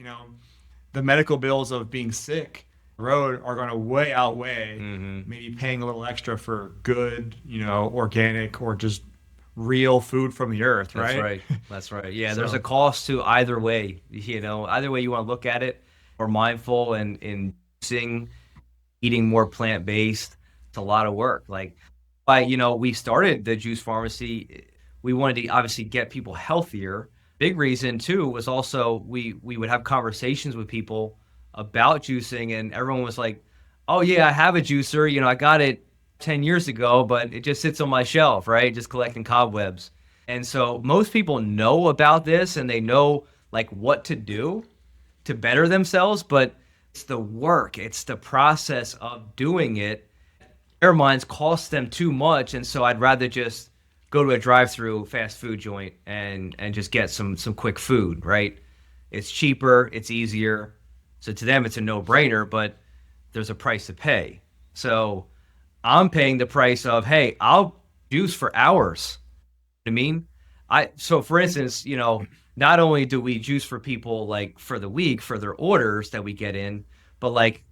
the medical bills of being sick on the road are going to way outweigh maybe paying a little extra for good, organic or just real food from the earth, right? That's right. Yeah, So- there's a cost to either way. Either way you want to look at it. We're mindful and in eating more plant-based. It's a lot of work. Like, we started the juice pharmacy. We wanted to obviously get people healthier. Big reason too was also we would have conversations with people about juicing, and everyone was like, "Oh yeah, I have a juicer. I got it 10 years ago, but it just sits on my shelf, right? Just collecting cobwebs." And so most people know about this and they know like what to do to better themselves, but it's the work, it's the process of doing it. Their minds cost them too much, and so I'd rather just go to a drive-through fast food joint and just get some quick food, right? It's cheaper, it's easier. So to them it's a no-brainer, but there's a price to pay. So I'm paying the price of, hey, I'll juice for hours. You know what I mean? So for instance, not only do we juice for people like for the week, for their orders that we get in, but like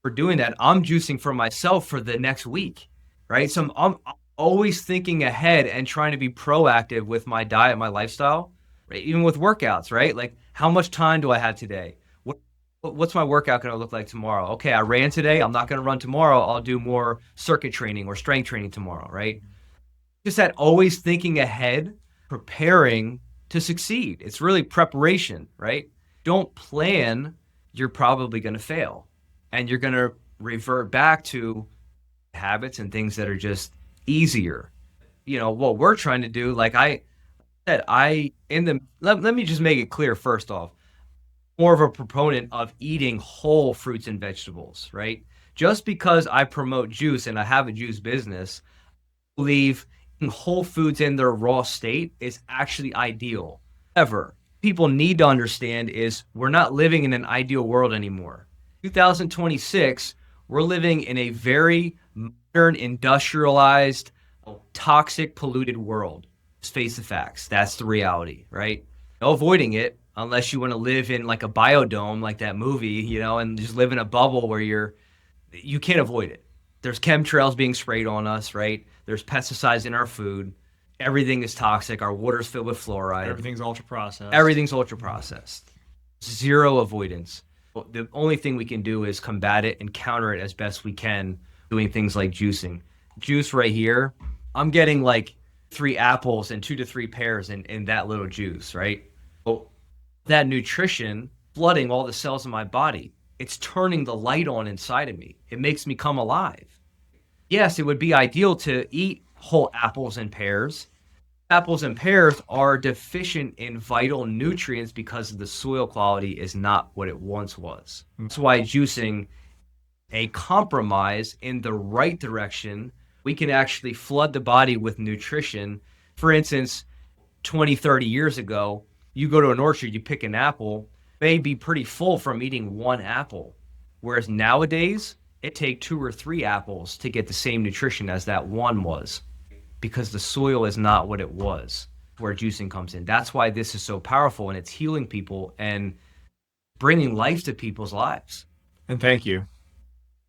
for doing that, I'm juicing for myself for the next week, right? So I'm always thinking ahead and trying to be proactive with my diet, my lifestyle, right? Even with workouts, right? Like, how much time do I have today? What's my workout going to look like tomorrow? Okay, I ran today. I'm not going to run tomorrow. I'll do more circuit training or strength training tomorrow, right? Just that always thinking ahead, preparing to succeed. It's really preparation, right? Don't plan, you're probably going to fail. And you're going to revert back to habits and things that are just easier. What we're trying to do, like I said, let me just make it clear first off. More of a proponent of eating whole fruits and vegetables, right? Just because I promote juice and I have a juice business, I believe eating whole foods in their raw state is actually ideal. However, people need to understand is we're not living in an ideal world anymore. 2026, we're living in a very modern, industrialized, toxic, polluted world. Let's face the facts. That's the reality, right? No avoiding it. Unless you want to live in like a biodome, like that movie, and just live in a bubble where you can't avoid it. There's chemtrails being sprayed on us, right? There's pesticides in our food. Everything is toxic. Our water's filled with fluoride. Everything's ultra processed. Everything's ultra processed. Zero avoidance. The only thing we can do is combat it and counter it as best we can, doing things like juicing. Juice right here, I'm getting like 3 apples and 2 to 3 pears in that little juice, right? Well, that nutrition flooding all the cells in my body. It's turning the light on inside of me. It makes me come alive. Yes, it would be ideal to eat whole apples and pears. Apples and pears are deficient in vital nutrients because the soil quality is not what it once was. That's why juicing a compromise in the right direction, we can actually flood the body with nutrition. For instance, 20, 30 years ago, you go to an orchard, you pick an apple, may be pretty full from eating 1 apple. Whereas nowadays, it takes 2 or 3 apples to get the same nutrition as that one was, because the soil is not what it was, where juicing comes in. That's why this is so powerful, and it's healing people and bringing life to people's lives. And thank you.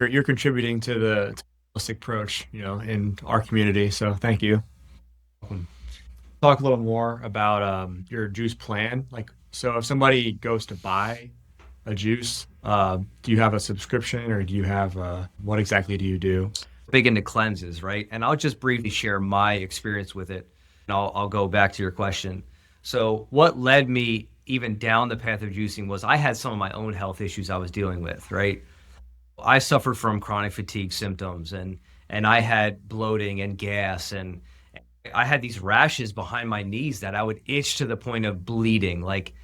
You're contributing to the holistic approach, in our community. So thank you. Talk a little more about your juice plan. Like, so if somebody goes to buy a juice, do you have a subscription, or do you have what exactly do you do? Big into cleanses, right? And I'll just briefly share my experience with it, and I'll go back to your question. So what led me even down the path of juicing was I had some of my own health issues I was dealing with, right? I suffered from chronic fatigue symptoms, and and I had bloating and gas, and I had these rashes behind my knees that I would itch to the point of bleeding, like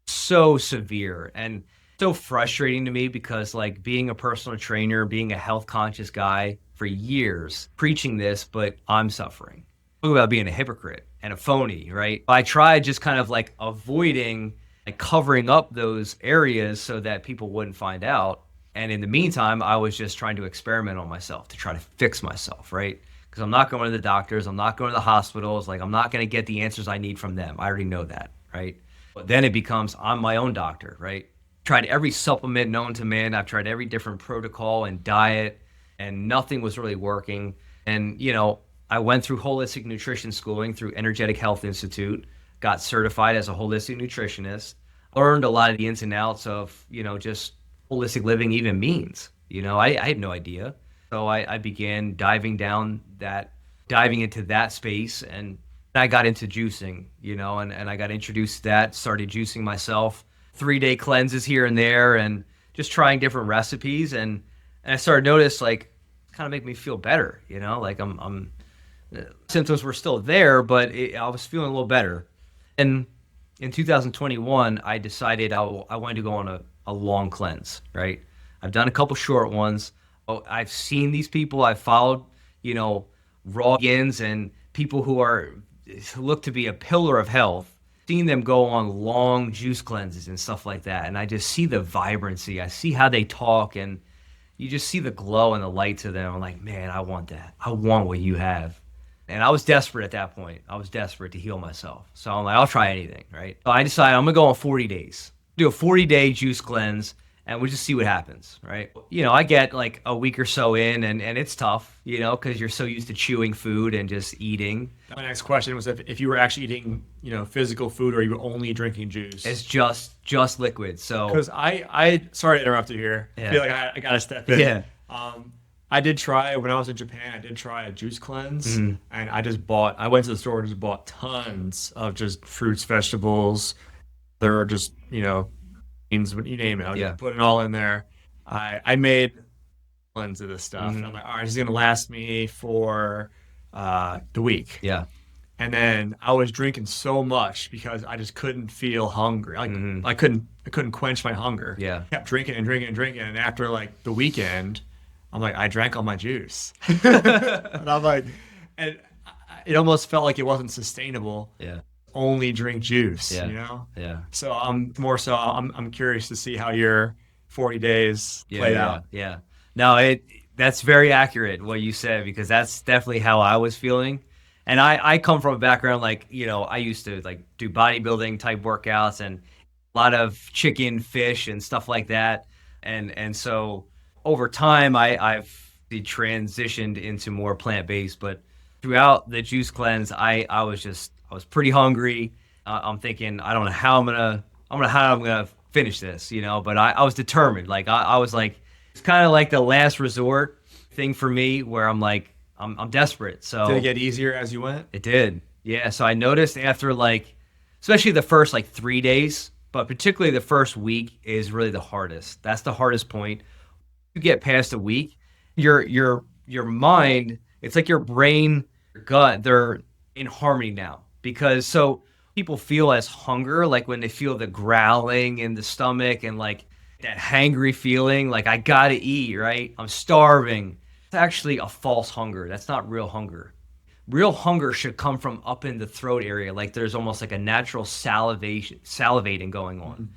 so severe and so frustrating to me because like being a personal trainer, being a health conscious guy for years, preaching this, but I'm suffering. Talk about being a hypocrite and a phony, right? I tried just kind of like avoiding, like covering up those areas so that people wouldn't find out. And in the meantime, I was just trying to experiment on myself to try to fix myself, right? Because I'm not going to the doctors, I'm not going to the hospitals, like I'm not going to get the answers I need from them. I already know that, right? But then it becomes I'm my own doctor, right? Tried every supplement known to man. I've tried every different protocol and diet, and nothing was really working. And, you know, I went through holistic nutrition schooling through Energetic Health Institute, got certified as a holistic nutritionist, learned a lot of the ins and outs of, you know, just holistic living even means. You know, I had no idea. So I began diving into that space, and I got into juicing, you know, and I got introduced to that, started juicing myself, 3-day cleanses here and there, and just trying different recipes. And I started to notice, like, kind of make me feel better, you know, like I'm symptoms were still there, but I was feeling a little better. And in 2021, I decided I wanted to go on a long cleanse, right? I've done a couple short ones. Oh, I've seen these people. I've followed, you know, raw vegans and people who look to be a pillar of health, seen them go on long juice cleanses and stuff like that. And I just see the vibrancy. I see how they talk, and you just see the glow and the light to them. I'm like, man, I want that. I want what you have. And I was desperate at that point. I was desperate to heal myself. So I'm like, I'll try anything, right? So I decided I'm going to go on 40 days. Do a 40-day juice cleanse, and we'll just see what happens, right? You know, I get like a week or so in, and it's tough, you know, because you're so used to chewing food and just eating. My next question was if you were actually eating, you know, physical food, or you were only drinking juice. It's just liquid. So because I sorry to interrupt you here. Yeah. I feel like I gotta step in. Yeah. I did try when I was in Japan. I did try a juice cleanse, Mm-hmm. and I went to the store and just bought tons of just fruits, vegetables. There are just, you know, beans, you name it. I Yeah. just put it all in there. I made cleanse of this stuff. Mm-hmm. And I'm like, all right, this is gonna last me for the week. Yeah. And then I was drinking so much because I just couldn't feel hungry. Like Mhm. I couldn't quench my hunger. Yeah. Kept drinking and drinking and drinking. And after like the weekend, I'm like, I drank all my juice. And I'm like, and it almost felt like it wasn't sustainable. Yeah. Only drink juice, Yeah. you know? Yeah. So I'm curious to see how your 40 days played out. Yeah. No, that's very accurate what you said, because that's definitely how I was feeling. And I come from a background, like, you know, I used to like do bodybuilding type workouts and a lot of chicken, fish, and stuff like that. And so over time, I've transitioned into more plant-based. But throughout the juice cleanse, I was pretty hungry. I'm thinking, I don't know how I'm gonna finish this, you know. But I was determined. Like I was like, it's kind of like the last resort thing for me, where I'm like, I'm desperate. So Did it get easier as you went? it did. Yeah. So I noticed after, like, especially the first like 3 days, but particularly the first week is really the hardest. That's the hardest point. You get past a week, your mind, it's like your brain, your gut, they're in harmony now. Because so people feel as hunger, like when they feel the growling in the stomach and like that hangry feeling, like I gotta eat, right? I'm starving. It's actually a false hunger. That's not real hunger. Real hunger should come from up in the throat area, like there's almost like a natural salivating going on.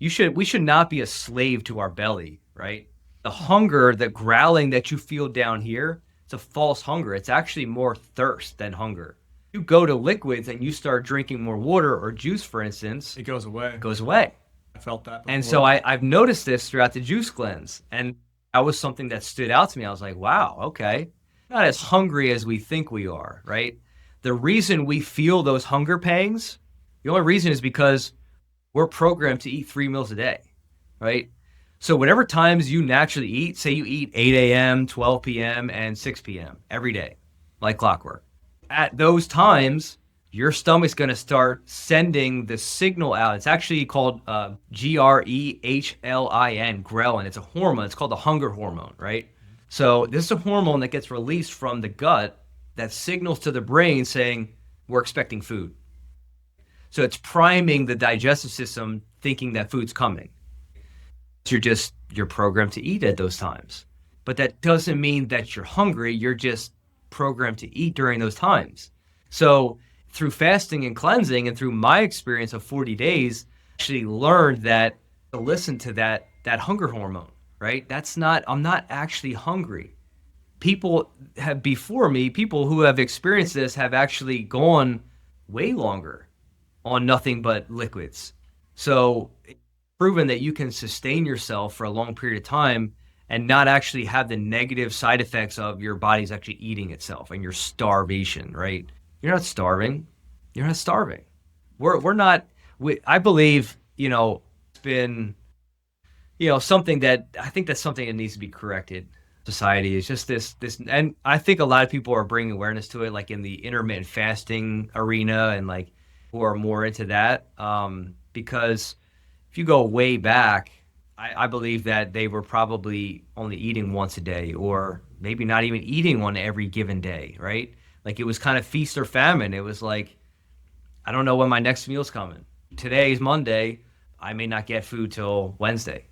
We should not be a slave to our belly, right? The hunger, the growling that you feel down here, it's a false hunger. It's actually more thirst than hunger. You go to liquids and you start drinking more water or juice, for instance, It goes away. it goes away. I felt that before. And so I've noticed this throughout the juice cleanse. And that was something that stood out to me. I was like, wow, okay. Not as hungry as we think we are, right? The reason we feel those hunger pangs, the only reason is because we're programmed to eat 3 meals a day, right? So whatever times you naturally eat, say you eat 8 a.m., 12 p.m., and 6 p.m. every day, like clockwork. At those times, your stomach's going to start sending the signal out. It's actually called ghrelin, ghrelin. It's a hormone. It's called the hunger hormone, right? So this is a hormone that gets released from the gut that signals to the brain saying, we're expecting food. So it's priming the digestive system thinking that food's coming. You're programmed to eat at those times. But that doesn't mean that you're hungry. You're just programmed to eat during those times. So through fasting and cleansing and through my experience of 40 days, I actually learned that to listen to that hunger hormone, right? I'm not actually hungry. People have before me, people who have experienced this have actually gone way longer on nothing but liquids. So it's proven that you can sustain yourself for a long period of time and not actually have the negative side effects of your body's actually eating itself and your starvation, right? You're not starving. You're not starving. We're not, I believe, it's been, something that, I think that's something that needs to be corrected. Society is just this, and I think a lot of people are bringing awareness to it, like in the intermittent fasting arena and like who are more into that. Because if you go way back, I believe that they were probably only eating once a day or maybe not even eating one every given day, right? Like it was kind of feast or famine. It was like, I don't know when my next meal's coming. Today's Monday. I may not get food till Wednesday.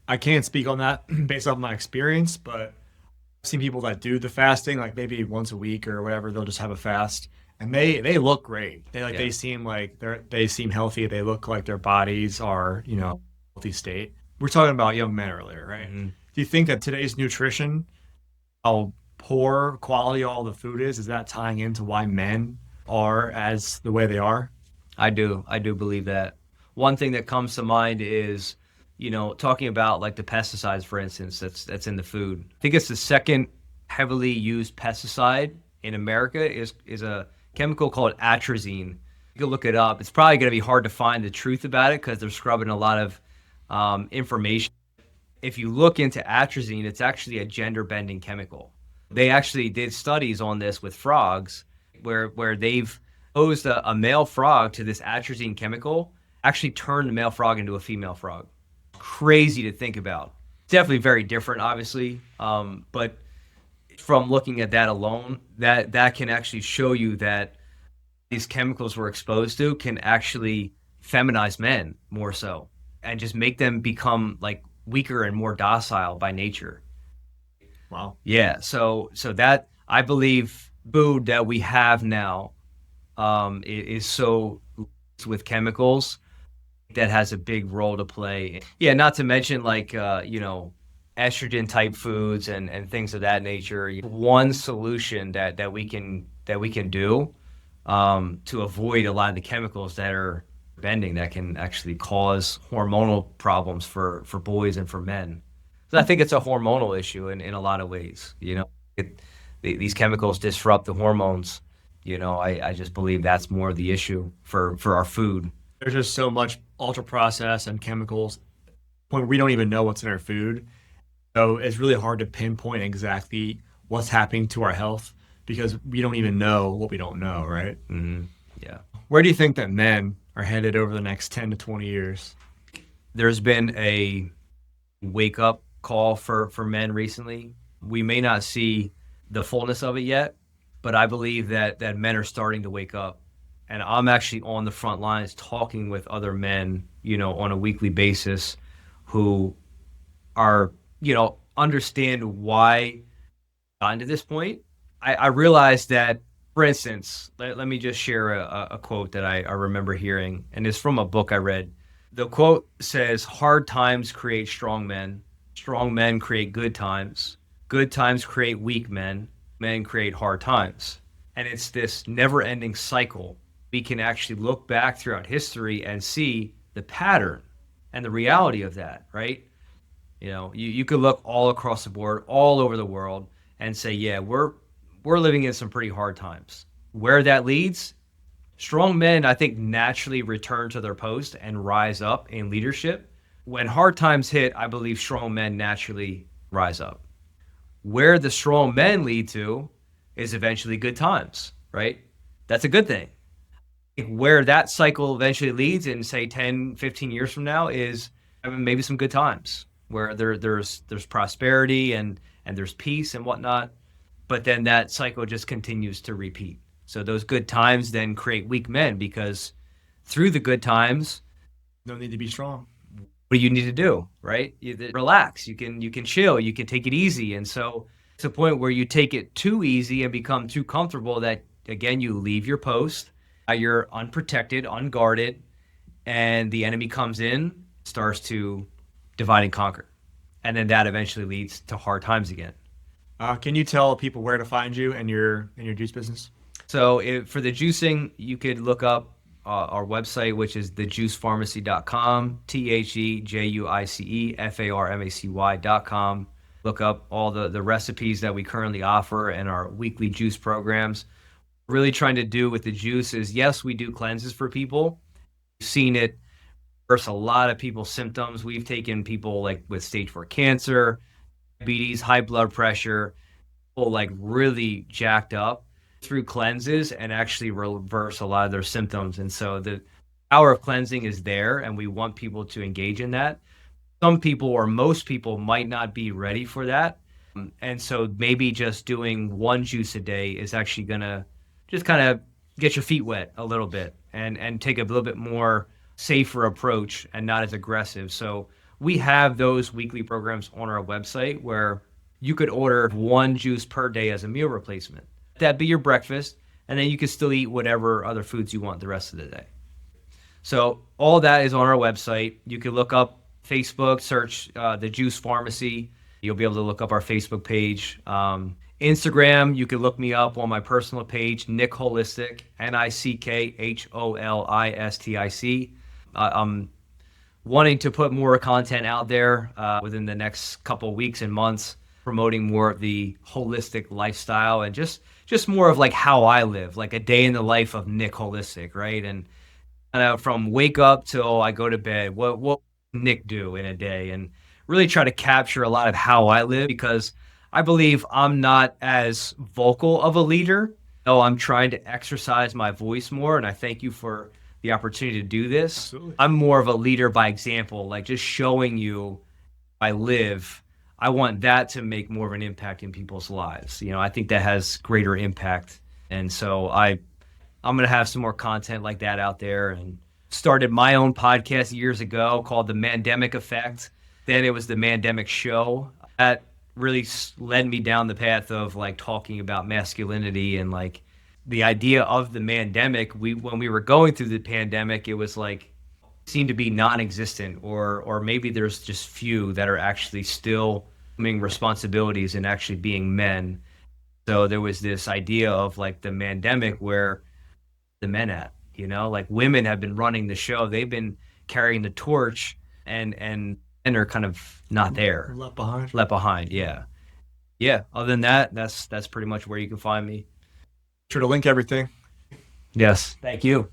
I can't speak on that based off my experience, but I've seen people that do the fasting, like maybe once a week or whatever, they'll just have a fast. And they look great. They seem like they seem healthy. They look like their bodies are, healthy state. We're talking about young men earlier, right? Mm-hmm. Do you think that today's nutrition, how poor quality all the food is that tying into why men are as the way they are? I do believe that. One thing that comes to mind is, talking about like the pesticides, for instance, that's in the food. I think it's the second heavily used pesticide in America is a chemical called atrazine. You can look it up. It's probably going to be hard to find the truth about it because they're scrubbing a lot of information. If you look into atrazine, it's actually a gender-bending chemical. They actually did studies on this with frogs where they've exposed a male frog to this atrazine chemical, actually turned the male frog into a female frog. Crazy to think about. Definitely very different, obviously, but from looking at that alone, that can actually show you that these chemicals we're exposed to can actually feminize men more so and just make them become like weaker and more docile by nature. Wow. Yeah. So that I believe food that we have now is so laced with chemicals that has a big role to play. Yeah. Not to mention like, estrogen type foods and things of that nature. One solution that we can do to avoid a lot of the chemicals that are bending that can actually cause hormonal problems for boys and for men. So I think it's a hormonal issue in a lot of ways. These chemicals disrupt the hormones. I just believe that's more of the issue for our food. There's just so much ultra processed and chemicals when we don't even know what's in our food. So it's really hard to pinpoint exactly what's happening to our health because we don't even know what we don't know, right? Mm-hmm. Yeah. Where do you think that men are headed over the next 10 to 20 years? There's been a wake-up call for men recently. We may not see the fullness of it yet, but I believe that men are starting to wake up. And I'm actually on the front lines talking with other men, on a weekly basis who are, understand why gotten to this point. I realized that, for instance, let me just share a quote that I remember hearing, and it's from a book I read. The quote says, "Hard times create strong men create good times create weak men create hard times." And it's this never-ending cycle. We can actually look back throughout history and see the pattern and the reality of that, right? You could look all across the board, all over the world, and say, yeah, we're living in some pretty hard times. Where that leads, strong men, I think, naturally return to their post and rise up in leadership. When hard times hit, I believe strong men naturally rise up. Where the strong men lead to is eventually good times, right? That's a good thing. Where that cycle eventually leads in, say, 10, 15 years from now is maybe some good times where there's prosperity and and there's peace and whatnot. But then that cycle just continues to repeat. So those good times then create weak men, because through the good times, No need to be strong. what do you need to do, right? Relax. You can chill. You can take it easy. And so it's a point where you take it too easy and become too comfortable that, again, you leave your post. You're unprotected, unguarded, and the enemy comes in, starts to divide and conquer. And then that eventually leads to hard times again. Can you tell people where to find you and your juice business? So for the juicing, you could look up our website, which is thejuicepharmacy.com, TheJuicePharmacy.com. Look up all the recipes that we currently offer and our weekly juice programs. Really trying to do with the juice is, yes, we do cleanses for people. We've seen it reverse a lot of people's symptoms. We've taken people like with stage 4 cancer, diabetes, high blood pressure, people like really jacked up through cleanses and actually reverse a lot of their symptoms. And so the power of cleansing is there, and we want people to engage in that. Some people, or most people, might not be ready for that. And so maybe just doing one juice a day is actually going to just kind of get your feet wet a little bit and take a little bit more safer approach and not as aggressive. So we have those weekly programs on our website where you could order one juice per day as a meal replacement. That'd be your breakfast, and then you can still eat whatever other foods you want the rest of the day. So all that is on our website. You can look up Facebook, search The Juice Pharmacy. You'll be able to look up our Facebook page. Instagram, you can look me up on my personal page, Nick Holistic, NickHolistic. I'm wanting to put more content out there within the next couple weeks and months, promoting more of the holistic lifestyle and just more of like how I live, like a day in the life of Nick Holistic, right? And from wake up till I go to bed, what Nick do in a day, and really try to capture a lot of how I live, because I believe I'm not as vocal of a leader, though I'm trying to exercise my voice more, and I thank you for the opportunity to do this. Absolutely. I'm more of a leader by example, like just showing you I live. I want that to make more of an impact in people's lives. I think that has greater impact. And so I'm going to have some more content like that out there, and started my own podcast years ago called The Mandemic Effect. Then it was The Mandemic Show. That really led me down the path of like talking about masculinity and like the idea of the mandemic. When we were going through the pandemic, it was like seemed to be non-existent, or maybe there's just few that are actually still doing responsibilities and actually being men. So there was this idea of like the mandemic, where the men at, like women have been running the show. They've been carrying the torch, and are kind of not there. Left behind. Left behind, yeah. Yeah, other than that, that's pretty much where you can find me. Sure to link everything. Yes. Thank you.